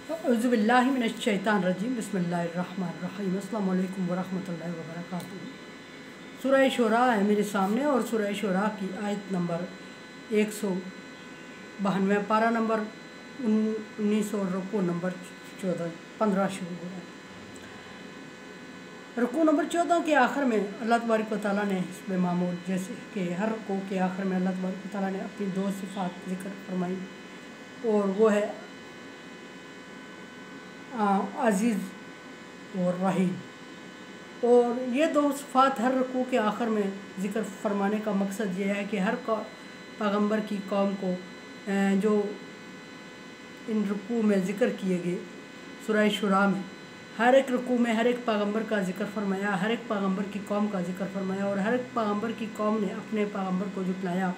औज़ुबिल्लाहि मिनश्शैतानिर्रजीम बिस्मिल्लाहिर्रहमानिर्रहीम अस्सलामु अलैकुम वरहमतुल्लाहि वबरकातुहू। सूरह शुरा है मेरे सामने और सूरह शुरा की आयत नंबर 192, पारा नंबर 19 और रुकू नंबर 15 शुरू हो रहा है। रुकू नंबर 14 के आखिर में अल्लाह तबारक व तआला ने इसमें मामूल जैसे कि हर रुकू के आखिर में अल्लाह तबारक व तआला ने अपनी दो सिफ़ात ज़िक्र फरमाई और वो है अज़ीज़ और रहीम। और ये दो सिफ़ात हर रुकू के आखिर में ज़िक्र फरमाने का मकसद ये है कि हर पैगम्बर की कौम को जो इन रुकू में ज़िक्र किए गए सूरह शुरा में हर एक रुकू में हर एक पैगम्बर का ज़िक्र फरमाया, हर एक पैगम्बर की कौम का ज़िक्र फरमाया और हर एक पैगम्बर की कौम ने अपने पैगम्बर को झुटलाया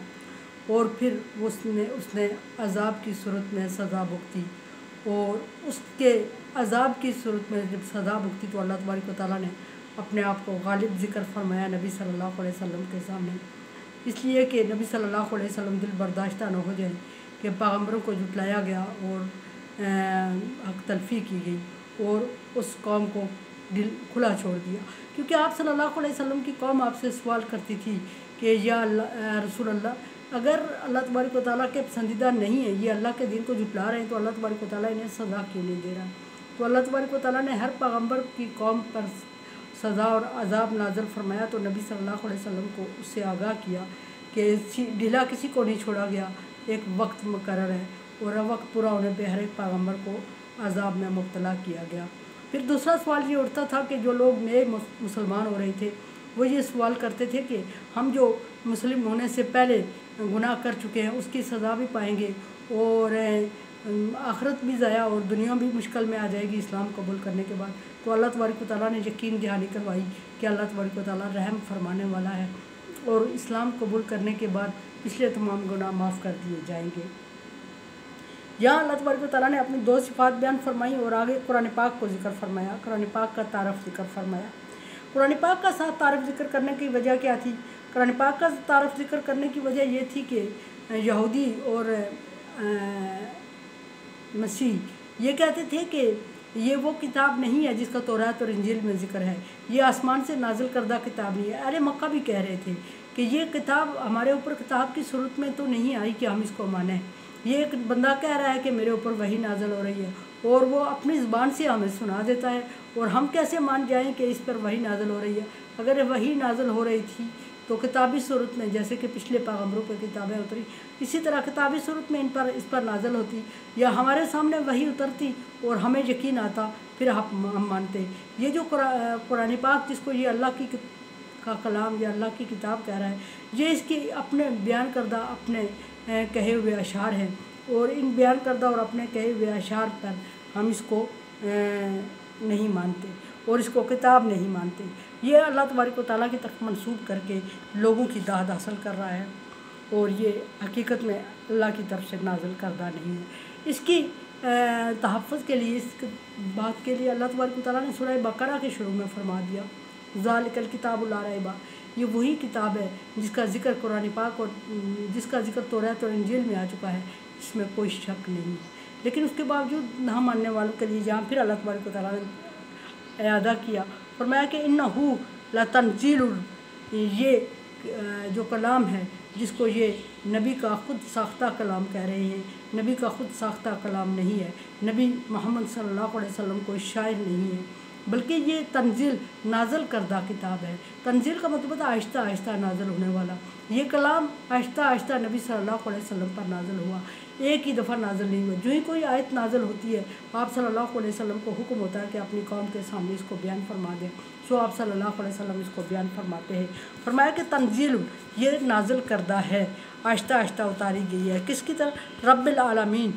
और फिर उसने अज़ाब की सूरत में सज़ा भुगती और उसके अज़ाब की सूरत में जब सज़ा भुगती तो अल्लाह तबारक व तआला ने अपने आप को गालिब ज़िक्र फरमाया नबी सल्लल्लाहु अलैहि वसल्लम के सामने, इसलिए कि नबी सल्लल्लाहु अलैहि वसल्लम दिल बर्दाश्त न हो जाए कि पैगम्बरों को झुटलाया गया और हक तलफ़ी की गई और उस कौम को दिल खुला छोड़ दिया। क्योंकि आप सल्लल्लाहु अलैहि वसल्लम की कौम आपसे सवाल करती थी कि या रसूल अल्लाह, अगर अल्लाह तबारक व तआला के पसंदीदा नहीं है, ये अल्लाह के दीन को झुटला रहे हैं, तो अल्लाह तबारक व तआला इन्हें सज़ा क्यों नहीं दे रहा। तो अल्लाह तबारक व तआला ने हर पैगम्बर की कौम पर सज़ा और अज़ाब नाज़िल फरमाया तो नबी सल्लल्लाहु अलैहि वसल्लम को उससे आगाह किया कि ढीला किसी को नहीं छोड़ा गया, एक वक्त मुकर्रर है और वक्त पूरा होने पर हर एक पैगम्बर को अज़ाब में मुब्तला किया गया। फिर दूसरा सवाल ये उठता था कि जो लोग नए मुसलमान हो रहे थे वो ये सवाल करते थे कि हम जो मुस्लिम होने से पहले गुनाह कर चुके हैं उसकी सज़ा भी पाएंगे और आखिरत भी ज़ाया और दुनिया भी मुश्किल में आ जाएगी इस्लाम कबूल करने के बाद। तो अल्लाह तबारक व तआला ने यकीन दहानी करवाई कि अल्लाह तबारक व तआला रहम फरमाने वाला है और इस्लाम कबूल करने के बाद पिछले तमाम गुनाह माफ़ कर दिए जाएंगे। यहाँ अल्लाह तबारक व तआला ने अपनी दो सिफ़ात बयान फरमाई और आगे कुरान पाक को ज़िक्र फरमाया, कुरान पाक का तारफ़ ज़िक्र फरमाया। कुरान पाक का साथ तारफ़ ज़िक्र करने की वजह क्या थी? कुरान पाक का तारफ़ ज़िक्र करने की वजह ये थी कि यहूदी और मसीह ये कहते थे कि ये वो किताब नहीं है जिसका तौरात और इंजील में ज़िक्र है, ये आसमान से नाजिल करदा किताब नहीं है। अहले मक्का भी कह रहे थे कि ये किताब हमारे ऊपर किताब की सूरत में तो नहीं आई कि हम इसको मानें। ये एक बंदा कह रहा है कि मेरे ऊपर वही नाज़िल हो रही है और वो अपनी ज़बान से हमें सुना देता है और हम कैसे मान जाएं कि इस पर वही नाज़िल हो रही है। अगर वही नाज़िल हो रही थी तो किताबी सूरत में जैसे कि पिछले पैगम्बरों पर किताबें उतरी, इसी तरह किताबी सूरत में इस पर नाज़िल होती या हमारे सामने वही उतरती और हमें यकीन आता, फिर हम मानते। ये जो कुरान पाक जिसको ये अल्लाह का कलाम या अल्लाह की किताब कह रहा है, ये इसकी अपने बयान करदा अपने कहे हुए अशार हैं और इन बयान करदा और अपने कहे हुए अशार पर हम इसको नहीं मानते और इसको किताब नहीं मानते। ये अल्लाह तबारक व तआला की तरफ मंसूब करके लोगों की दाद हासिल कर रहा है और ये हकीकत में अल्लाह की तरफ से नाज़िल करदा नहीं है। इसकी तहफ़्फ़ुज़ के लिए, इस बात के लिए अल्लाह तबारक व तआला ने सूरह बकरा के शुरू में फरमा दिया, ज़ालिकल किताबु ला रैब, ये वही किताब है जिसका ज़िक्र कुरान पाक और जिसका ज़िक्र तौरात और इंजील में आ चुका है, इसमें कोई शक नहीं है। लेकिन उसके बावजूद ना मानने वालों के लिए जहाँ फिर अल्लाह तबारक व तआला ने इयादा किया, फरमाया कि इन्नहु लतंज़ीलुल, ये जो कलाम है जिसको ये नबी का ख़ुद साख्ता कलाम कह रहे हैं, नबी का ख़ुद साख्ता कलाम नहीं है। नबी मोहम्मद सल्लल्लाहु अलैहि वसल्लम कोई शायर नहीं है, बल्कि ये तंज़ील नाज़िल करदा किताब है। तंज़ील का मतलब है आहिस्ता आहिस्ता नाज़िल होने वाला। ये कलाम आहिस्ता आहिस्ता नबी सल्लल्लाहु अलैहि वसल्लम पर नाज़िल हुआ, एक ही दफ़ा नाज़िल नहीं हुआ। जो ही कोई आयत नाज़िल होती है आप सल्लल्लाहु अलैहि वसल्लम को हुक्म होता है कि अपनी कौम के सामने इसको बयान फरमा दें, सो आप सल्लल्लाहु अलैहि वसल्लम इसको बयान फरमाते हैं। फरमाया कि तंज़ील ये नाज़िल करदा है, आहिस्ता आहिस्ता उतारी गई है। किसकी तरफ? रब्बिल आलमीन,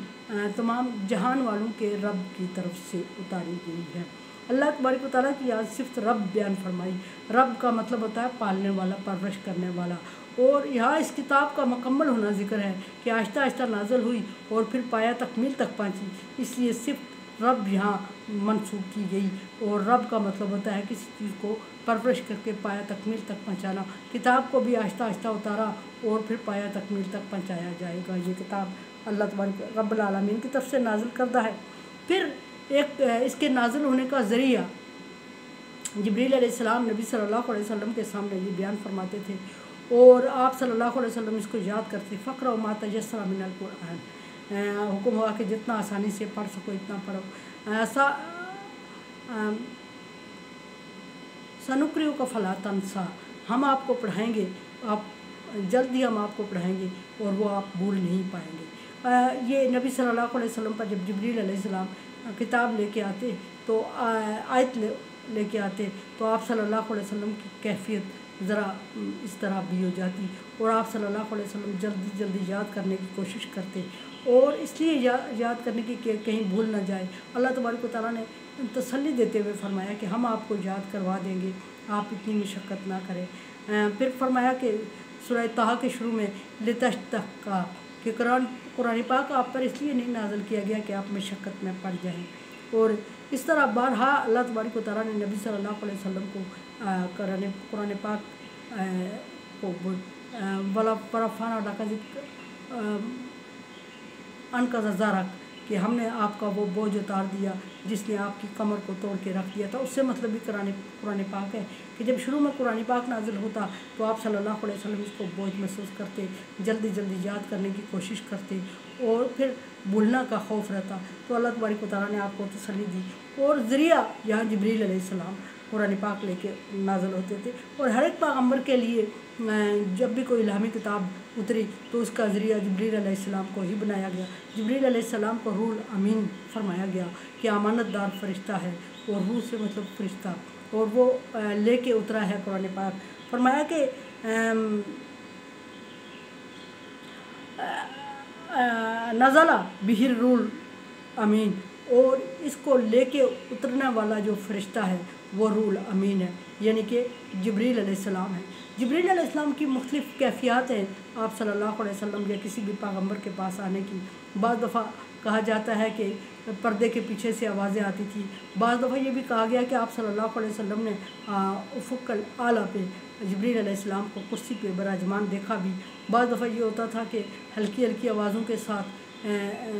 तमाम जहान वालों के रब की तरफ से उतारी गई है। अल्लाह तबारक व तआला की आज सिफ़त रब बयान फरमाई। रब का मतलब होता है पालने वाला, परवरिश करने वाला। और यहाँ इस किताब का मुकम्मल होना ज़िक्र है कि आहिस्ता आहिस्ता नाज़िल हुई और फिर पाया तकमील तक पहुँची, इसलिए सिर्फ रब यहाँ मनसूब की गई। और रब का मतलब होता है किसी चीज़ को परवरिश करके पाया तकमील तक पहुँचाना। किताब को भी आहिस्ता आहिस्ता उतारा और फिर पाया तकमील तक पहुँचाया जाएगा। ये किताब अल्लाह तबारक रब्बुल आलमीन की तरफ से नाज़िल करदा है। फिर एक इसके नाजिल होने का ज़रिया जिब्रील अलैहिस्सलाम नबी सल्लल्लाहु अलैहि वसल्लम के सामने ये बयान फरमाते थे और आप सल्लल्लाहु अलैहि वसल्लम इसको याद करते। फ़क़्रा मा तयस्सरा मिनल कुरान, हुक्म हुआ कि जितना आसानी से पढ़ सको इतना पढ़ो। ऐसा सनुक्रियु का फला तंसा, हम आपको पढ़ाएंगे, आप जल्दी हम आपको पढ़ाएंगे और वो आप भूल नहीं पाएंगे। ये नबी सल्लल्लाहु अलैहि वसल्लम पर जब जिब्रील अलैहिस्सलाम किताब लेके आते तो आयत लेके आते तो आप सल्लल्लाहु अलैहि वसल्लम की कैफियत ज़रा इस तरह भी हो जाती और आप सल्लल्लाहु अलैहि वसल्लम जल्दी जल्दी याद करने की कोशिश करते और इसलिए याद करने की कि कहीं भूल ना जाए। अल्लाह तबारक व तआला ने तसल्ली देते हुए फरमाया कि हम आपको याद करवा देंगे, आप इतनी मशक्क़त ना करें। फिर फरमाया कि सूरह ताहा के शुरू में लितश्तक़ा कि कुरान पाक आप पर इसलिए नहीं नाज़िल किया गया कि आप मशक्क़त में पड़ जाएं। और इस तरह बारहा अल्लाह तबारक व तआला ने नबी सल्लल्लाहु अलैहि वसल्लम को कुरान पाक को वला परफ़ाना अनकज़ारक कि हमने आपका वो बोझ उतार दिया जिसने आपकी कमर को तोड़ के रख दिया था। उससे मतलब भी कुरान पाक है कि जब शुरू में कुरान पाक नाजिल होता तो आप सल्लल्लाहु अलैहि वसल्लम इसको बोझ महसूस करते, जल्दी जल्दी याद करने की कोशिश करते और फिर भूलना का खौफ रहता। तो अल्लाह तबारक व तआला ने आपको तसल्ली दी और ज़रिया यहाँ जिब्रील अलैहिस्सलाम कुरान पाक लेके नाज़िल होते थे। और हर एक पैगम्बर के लिए जब भी कोई इल्हामी किताब उतरी तो उसका ज़रिया जिब्रील अलैहिस्सलाम को ही बनाया गया। जिब्रील अलैहिस्सलाम को रूहुल अमीन फरमाया गया कि अमानतदार फ़रिश्ता है और रूह से मतलब फ़रिश्ता, और वो लेके उतरा है कुरान पाक। फरमाया कि नज़ला बिहिर रूहुल अमीन, और इसको लेके उतरने वाला जो फ़रिश्ता है वो रूहुल अमीन है, यानी कि जिब्रील अलैहिस्सलाम है। जिब्रील अलैहिस्सलाम की मुख्तलिफ़ कैफ़ियत हैं आप सल्लल्लाहु अलैहि वसल्लम या किसी भी पैगम्बर के पास आने की। बाज़ दफ़ा कहा जाता है कि पर्दे के पीछे से आवाज़ें आती थी, बाज़ दफ़ा ये भी कहा गया कि आप सल्लल्लाहु अलैहि वसल्लम ने उफ़ुक़ल आला पे जिब्रील अलैहिस्सलाम को कुर्सी पे बराजमान देखा भी। बाज़ दफ़ा ये होता था कि हल्की हल्की आवाज़ों के साथ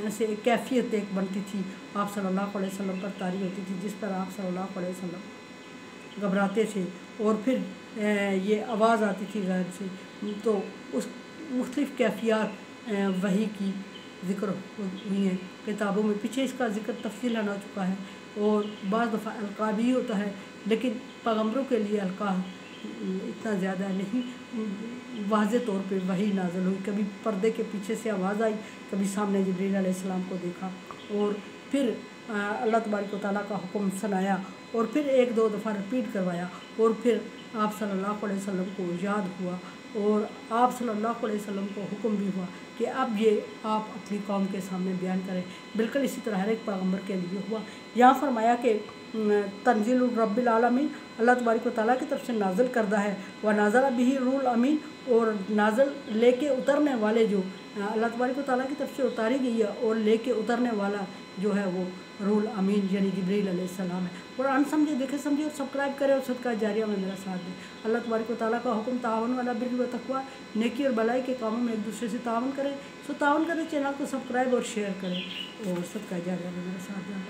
ऐसे कैफियत एक बनती थी, आप सल्लल्लाहु अलैहि वसल्लम पर तारी होती थी जिस पर आप सल्लल्लाहु अलैहि वसल्लम घबराते थे और फिर ये आवाज़ आती थी गैब से। तो उस मुख्तलिफ़ कैफियत वही की ज़िक्र हुई हैं किताबों में, पीछे इसका ज़िक्र तफ़सीलन हो चुका है। और बाज़ दफ़ा अलका भी होता है, लेकिन पैगम्बरों के लिए अलका इतना ज़्यादा नहीं, वाज़े तौर पे वही नाज़िल हुई। कभी पर्दे के पीछे से आवाज़ आई, कभी सामने जिब्रील अलैहिस्सलाम को देखा और फिर अल्लाह तबारक व तआला का हुक्म सुनाया और फिर एक दो दफ़ा रिपीट करवाया और फिर आप सल्लल्लाहु अलैहि वसल्लम को याद हुआ और आप सल्लल्लाहु अलैहि वसल्लम को हुक्म भी हुआ कि अब ये आप अपनी कौम के सामने बयान करें। बिल्कुल इसी तरह हर एक पैगम्बर के लिए हुआ। यहाँ फरमाया कि तंज़ील रब्बिल आलमीन अल्लाह तबारक व तआला की तरफ से नाज़िल करदा है, व नाज़ला बिही रूहुल अमीन, और नाज़िल लेके उतरने वाले जो अल्लाह तबारक व तआला की तरफ से उतारी गई है और लेके उतरने वाला जो है वो रूहुल अमीन यानी जिब्रील अलैहिस्सलाम है। और अनसमझे देखे समझे और सब्सक्राइब करें और सदका जारिया में मेरा साथ दें। अल्लाह तबारक व तआला का हुक्म तावन वाला बिर्र व तक़वा, नेकी और भलाई के कामों में एक दूसरे से तावन करें। सो तावन करें, चैनल को सब्सक्राइब और शेयर करें और सदका जारिया में मेरा साथ दें।